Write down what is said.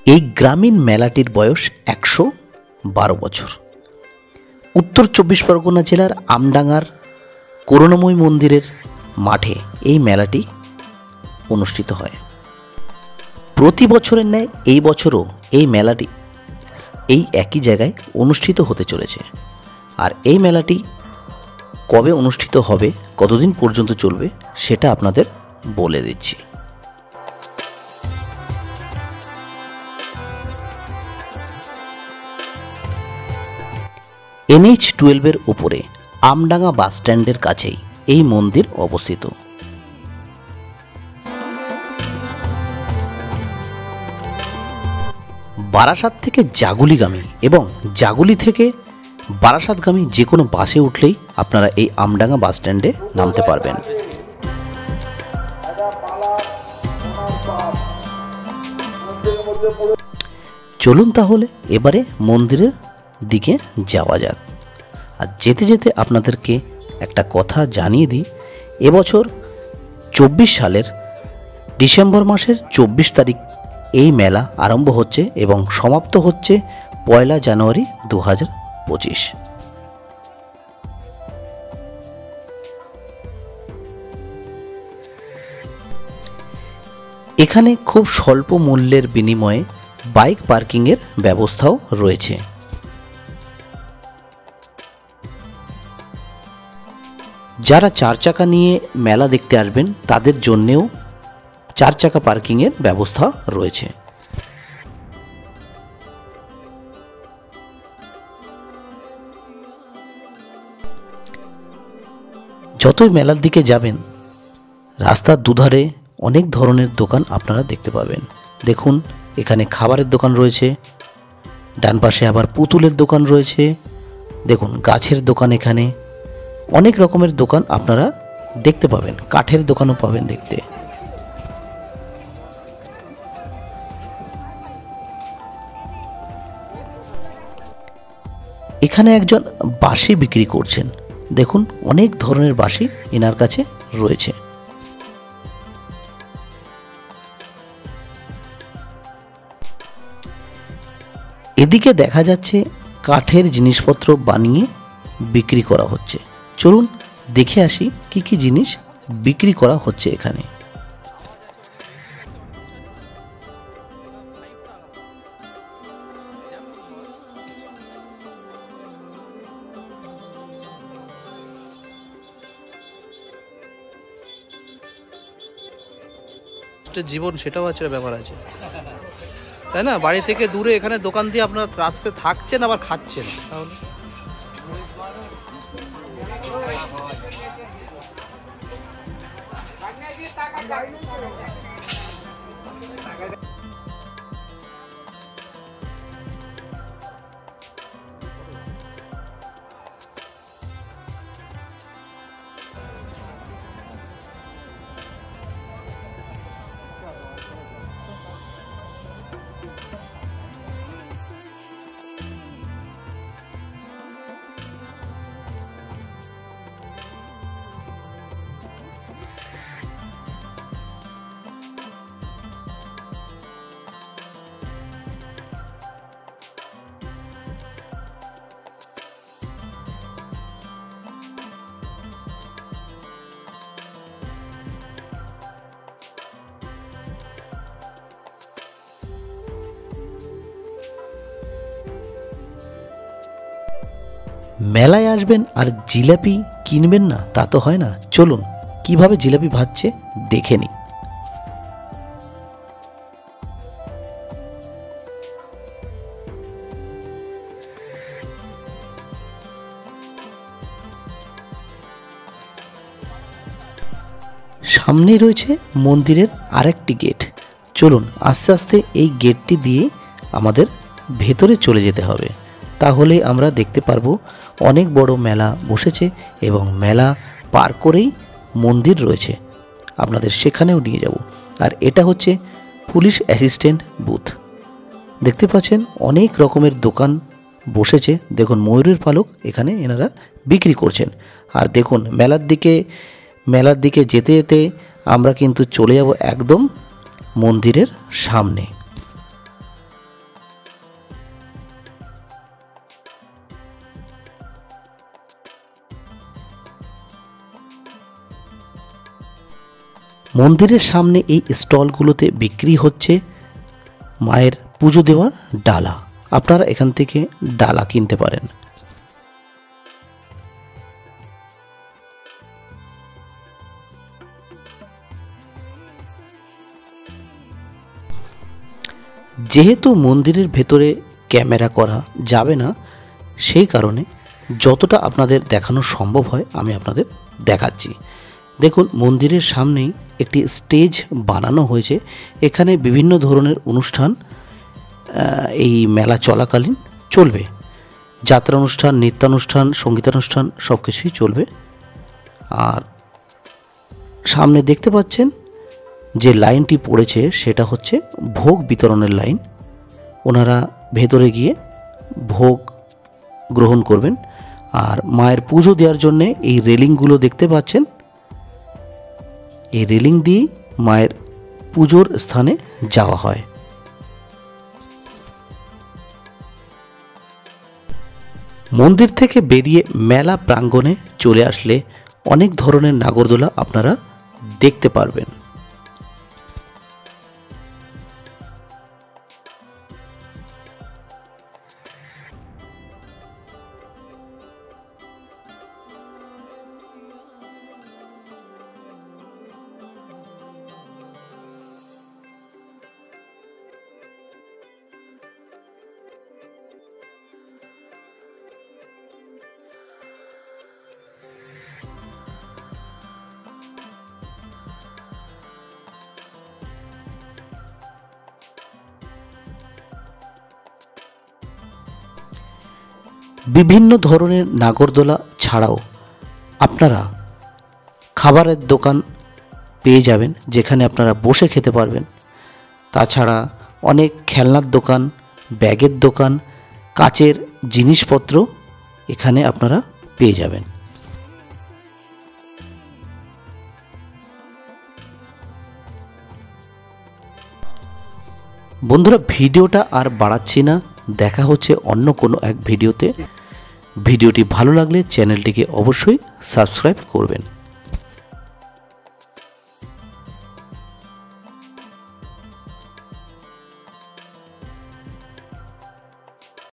এই গ্রামীণ মেলাটির বয়স 112 বছর। উত্তর 24 পরগনা জেলার আমডাঙ্গার করুণাময়ী মন্দিরের মাঠে এই মেলাটি অনুষ্ঠিত হয়। প্রতি বছরের ন্যায় এই বছরও এই মেলাটি এই একই জায়গায় অনুষ্ঠিত হতে চলেছে। আর এই মেলাটি কবে অনুষ্ঠিত হবে, কতদিন পর্যন্ত চলবে, সেটা আপনাদের বলে দিচ্ছি। NH-12 উপরে আমডাঙ্গা বাস স্ট্যান্ডের কাছেই এই মন্দির অবস্থিত। বারাসাত থেকে জাগুলিগামী এবং জাগুলি থেকে বারাসাতগামী যে কোনো বাসে উঠলেই আপনারা এই আমডাঙ্গা বাস স্ট্যান্ডে নামতে পারবেন। চলুন তাহলে এবারে মন্দিরের দিকে যাওয়া যাক। আর যেতে যেতে আপনাদেরকে একটা কথা জানিয়ে দিই, এবছর 24 সালের ডিসেম্বর মাসের 24 তারিখ এই মেলা আরম্ভ হচ্ছে এবং সমাপ্ত হচ্ছে 1 জানুয়ারি 2025। এখানে খুব স্বল্প মূল্যের বিনিময়ে বাইক পার্কিংয়ের ব্যবস্থাও রয়েছে। যারা 4 চাকা নিয়ে মেলা দেখতে আসবেন তাদের জন্যেও 4 চাকা পার্কিংয়ের ব্যবস্থা রয়েছে। যতই মেলার দিকে যাবেন রাস্তার দুধারে অনেক ধরনের দোকান আপনারা দেখতে পাবেন। দেখুন, এখানে খাবারের দোকান রয়েছে, ডান পাশে আবার পুতুলের দোকান রয়েছে, দেখুন গাছের দোকান, এখানে অনেক রকমের দোকান আপনারা দেখতে পাবেন, কাঠের দোকানও পাবেন দেখতে। এখানে একজন বাঁশি বিক্রি করছেন, দেখুন অনেক ধরনের বাঁশি এনার কাছে রয়েছে। এদিকে দেখা যাচ্ছে কাঠের জিনিসপত্র বানিয়ে বিক্রি করা হচ্ছে। চলুন দেখে আসি কি কি জিনিস বিক্রি করা হচ্ছে এখানে। জীবন সেটাও আছে, ব্যাপার আছে, তাই না? বাড়ি থেকে দূরে এখানে দোকান দিয়ে আপনার রাস্তায় থাকছেন আবার খাচ্ছেন, তাহলে মেলায় আসবেন আর জিলাপি কিনবেন না তা তো হয় না। চলুন কিভাবে জিলাপি ভাজছে দেখে নিই। সামনেই রয়েছে মন্দিরের আরেকটি গেট। চলুন আস্তে আস্তে এই গেটটি দিয়ে আমাদের ভেতরে চলে যেতে হবে, তাহলে আমরা দেখতে পারবো অনেক বড় মেলা বসেছে এবং মেলা পার করেই মন্দির রয়েছে, আপনাদের সেখানেও নিয়ে যাব। আর এটা হচ্ছে পুলিশ অ্যাসিস্ট্যান্ট বুথ। দেখতে পাচ্ছেন অনেক রকমের দোকান বসেছে, দেখুন ময়ূরের পালক এখানে এনারা বিক্রি করছেন। আর দেখুন মেলার দিকে যেতে যেতে আমরা কিন্তু চলে যাব একদম মন্দিরের সামনে। মন্দিরের সামনে এই স্টলগুলোতে বিক্রি হচ্ছে মায়ের পুজো দেওয়ার ডালা। আপনারা এখান থেকে ডালা কিনতে পারেন। যেহেতু মন্দিরের ভেতরে ক্যামেরা করা যাবে না, সেই কারণে যতটা আপনাদের দেখানো সম্ভব হয় আমি আপনাদের দেখাচ্ছি। দেখুন, মন্দিরের সামনেই একটি স্টেজ বানানো হয়েছে। এখানে বিভিন্ন ধরনের অনুষ্ঠান এই মেলা চলাকালীন চলবে। যাত্রা অনুষ্ঠান, নৃত্যানুষ্ঠান, সঙ্গীতানুষ্ঠান সব কিছুই চলবে। আর সামনে দেখতে পাচ্ছেন যে লাইনটি পড়েছে সেটা হচ্ছে ভোগ বিতরণের লাইন। ওনারা ভেতরে গিয়ে ভোগ গ্রহণ করবেন। আর মায়ের পুজো দেওয়ার জন্যে এই রেলিংগুলো দেখতে পাচ্ছেন, এই রেলিং দিয়ে মায়ের পুজোর স্থানে যাওয়া হয়। মন্দির থেকে বেরিয়ে মেলা প্রাঙ্গণে চলে আসলে অনেক ধরনের নাগরদোলা আপনারা দেখতে পারবেন। বিভিন্ন ধরনের নাগরদোলা ছাড়াও আপনারা খাবারের দোকান পেয়ে যাবেন, যেখানে আপনারা বসে খেতে পারবেন। তাছাড়া অনেক খেলনার দোকান, ব্যাগের দোকান, কাচের জিনিসপত্র এখানে আপনারা পেয়ে যাবেন। বন্ধুরা, ভিডিওটা আর বাড়াচ্ছি না, দেখা হচ্ছে অন্য কোনো এক ভিডিওতে। ভিডিওটি ভালো লাগলে চ্যানেলটিকে অবশ্যই সাবস্ক্রাইব করবেন।